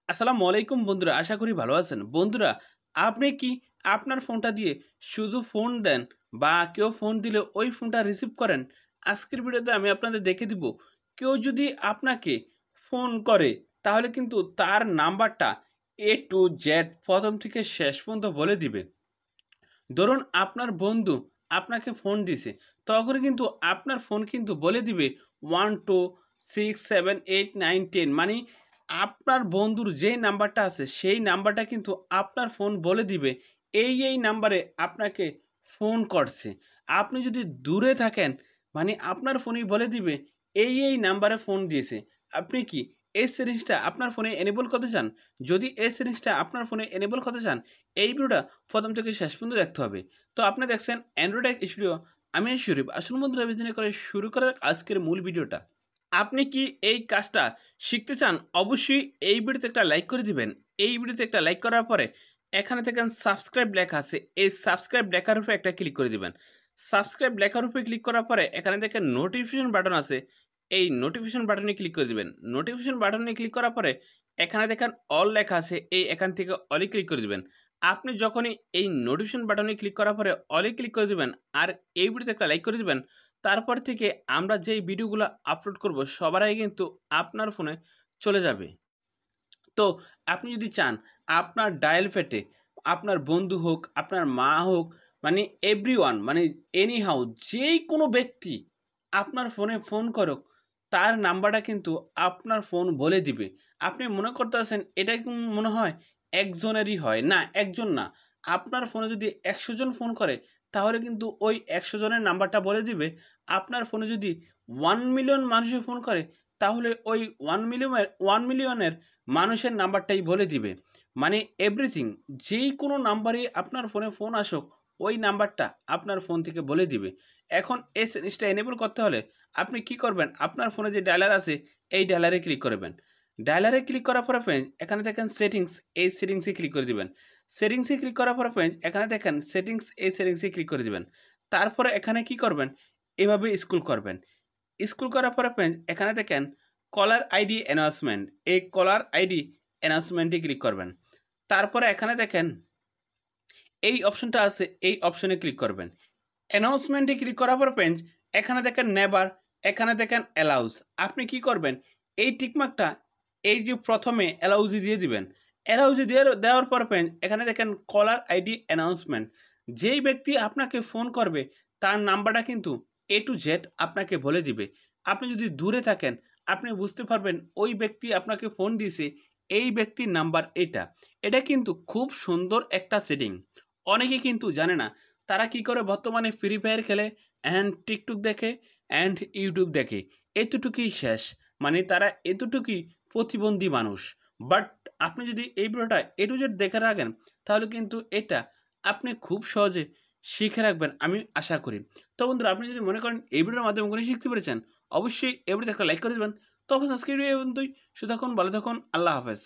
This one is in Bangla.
আসসালামু আলাইকুম বন্ধুরা, আশা করি ভালো আছেন। বন্ধুরা, আপনি কি আপনার ফোনটা দিয়ে শুধু ফোন দেন বা কেউ ফোন দিলে ওই ফোনটা রিসিভ করেন? আজকের ভিডিওতে আমি আপনাদের দেখিয়ে দিব, কেউ যদি আপনাকে ফোন করে তাহলে কিন্তু তার নাম্বারটা A to Z প্রথম থেকে শেষ পর্যন্ত বলে দিবে। ধরুন আপনার বন্ধু আপনাকে ফোন দিছে, তখন কিন্তু আপনার ফোন কিন্তু বলে দিবে 1 2 6 7 8 9 10, মানে আপনার বন্ধুর যেই নাম্বারটা আছে সেই নাম্বারটা কিন্তু আপনার ফোন বলে দিবে এই নাম্বারে আপনাকে ফোন করছে। আপনি যদি দূরে থাকেন, মানে আপনার ফোনই বলে দিবে এই নাম্বারে ফোন দিয়েছে। আপনি কি এই সেটিংসটা আপনার ফোনে এনেবল করতে চান? যদি এই সেটিংসটা আপনার ফোনে এনেবল করতে চান, এই ভিডিওটা প্রথম থেকে শেষ পর্যন্ত দেখতে হবে। তো আপনি দেখছেন অ্যান্ড্রয়েড টেক স্টুডিও, আমি শরীফ। আসুন বন্ধুরা, বিদিনে করে শুরু করার আজকের মূল ভিডিওটা। আপনি কি এই কাজটা শিখতে চান? অবশ্যই এই ভিডিওতে একটা লাইক করে দিবেন। এই ভিডিওতে একটা লাইক করার পরে এখানে দেখেন সাবস্ক্রাইব লেখা আছে, এই সাবস্ক্রাইব লেখার উপরে একটা ক্লিক করে দিবেন। সাবস্ক্রাইব লেখার উপরে ক্লিক করার পরে এখানে দেখেন নোটিফিকেশন বাটন আছে, এই নোটিফিকেশন বাটনে ক্লিক করে দিবেন। নোটিফিকেশন বাটনে ক্লিক করার পরে এখানে দেখেন অল লেখা আছে, এই এখান থেকে অলে ক্লিক করে দিবেন। আপনি যখনই এই নোটিফিকেশন বাটনে ক্লিক করার পরে অলে ক্লিক করে দিবেন আর এই ভিডিওতে একটা লাইক করে দিবেন, তারপর থেকে আমরা যেই ভিডিওগুলো আপলোড করব সবার আগে কিন্তু আপনার ফোনে চলে যাবে। তো আপনি যদি চান আপনার ডায়াল প্যাডে আপনার বন্ধু হোক, আপনার মা হোক, মানে এভরিওয়ান, মানে এনি হাউ যেই কোনো ব্যক্তি আপনার ফোনে ফোন করুক, তার নাম্বারটা কিন্তু আপনার ফোন বলে দিবে। আপনি মনে করতেছেন এটা কি মনে হয় একজনেরই হয়? না, একজন না। আপনার ফোনে যদি ১০০ জন ফোন করে তাহলে কিন্তু ওই ১০০ জনের নাম্বারটা বলে দিবে। আপনার ফোনে যদি 1 মিলিয়ন মানুষে ফোন করে তাহলে ওই 1 মিলিয়নের মানুষের নাম্বারটাই বলে দিবে। মানে এভরিথিং, যেই কোনো নাম্বারেই আপনার ফোনে ফোন আসুক, ওই নাম্বারটা আপনার ফোন থেকে বলে দিবে। এখন এই জিনিসটা এনেবল করতে হলে আপনি কি করবেন? আপনার ফোনে যে ডায়ালার আছে, এই ডায়ালারে ক্লিক করবেন। ডায়ালারে ক্লিক করার পরে ফ্রেন্ডস এখানে দেখেন সেটিংস, এই সেটিংসে ক্লিক করে দিবেন। সেটিংসে ক্লিক করার পরে ফ্রেন্ডস এখানে দেখেন সেটিংস, এই সেটিংসে ক্লিক করে দিবেন। তারপরে এখানে কি করবেন? এভাবে স্ক্রল করবেন। স্ক্রল করার পরে ফ্রেন্ডস এখানে দেখেন কলার আইডি অ্যানাউন্সমেন্ট, এই কলার আইডি অ্যানাউন্সমেন্টে ক্লিক করবেন। তারপরে এখানে দেখেন এই অপশনটা আছে, এই অপশনে ক্লিক করবেন। অ্যানাউন্সমেন্টে ক্লিক করার পর ফ্রেন্ডস এখানে দেখেন নেভার, এখানে দেখেন অ্যালাউজ। আপনি কি করবেন? এই টিকমার্কটা এই যে প্রথমে অ্যালাউজে দিয়ে দিবেন। অ্যালাউজে দিয়ে দেওয়ার পর ফ্রেন্ডস এখানে দেখেন কলার আইডি অ্যানাউন্সমেন্ট। যেই ব্যক্তি আপনাকে ফোন করবে তার নাম্বারটা কিন্তু A to Z আপনাকে বলে দিবে। আপনি যদি দূরে থাকেন, আপনি বুঝতে পারবেন ওই ব্যক্তি আপনাকে ফোন দিয়েছে, এই ব্যক্তির নাম্বার এটা। এটা কিন্তু খুব সুন্দর একটা সেটিং। অনেকে কিন্তু জানে না। তারা কি করে? বর্তমানে ফ্রি ফায়ার খেলে অ্যান্ড টিকটক দেখে অ্যান্ড ইউটিউব দেখে, এতটুকুই শেষ। মানে তারা এতটুকুই প্রতিবন্ধী মানুষ। বাট আপনি যদি এই ভিডিওটা A to Z দেখে রাখেন তাহলে কিন্তু এটা আপনি খুব সহজে শিখে রাখবেন, আমি আশা করি। তো বন্ধুরা, আপনি যদি মনে করেন এই ভিডিওর মাধ্যমে কোনো শিখতে পেরেছেন, অবশ্যই এই ভিডিওতে একটা লাইক করে দেবেন। তো অবশ্যই আজকের ভিডিও এই পর্যন্তই। সুতরাং ভালো থাকুন, আল্লাহ হাফেজ।